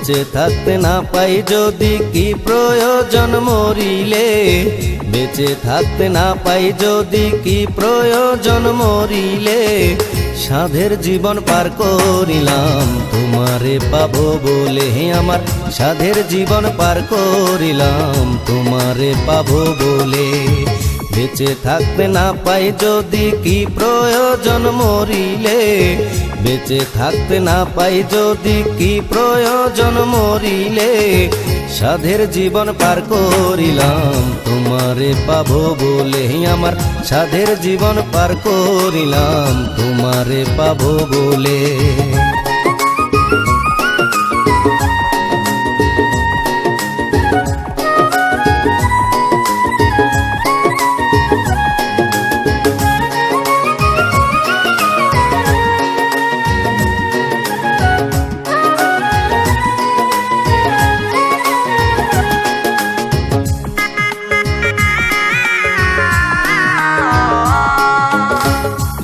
বেঁচে থাকতে না পাই যদি কি প্রয়োজন মরিলে, বেঁচে থাকতে না পাই যদি কি প্রয়োজন মরিলে, সাধের জীবন পার করিলাম তোমারে পাবো বলে, আমার সাধের জীবন পার করিলাম তোমারে পাবো বলে। বেঁচে থাকতে না পাই যদি কি প্রয়োজন মরিলে, বেঁচে থাকতে না পাই যদি কি প্রয়োজন মরিলে, সাধের জীবন পার করিলাম তোমারে পাবো বলে, আমার সাধের জীবন পার করিলাম তোমারে পাবো বলে।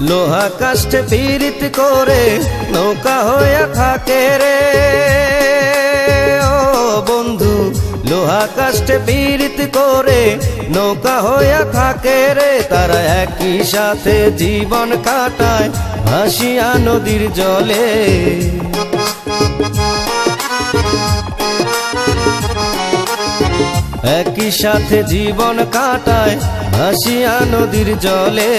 লোহা কাষ্ঠে পীড়িত করে নৌকা হইয়া থাকে রে ও বন্ধু, লোহা কাষ্ঠে পীড়িত করে নৌকা হইয়া থাকে রে, তারা একই সাথে জীবন কাটায় ভাসিয়া নদীর জলে। একই সাথে জীবন কাটায় ভাসিয়া নদীর জলে,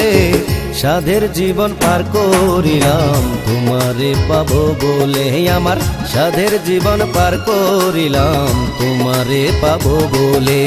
সাধের জীবন পার করিলাম তোমারে পাবো বলে, আমার সাধের জীবন পার করিলাম তোমারে পাবো বলে।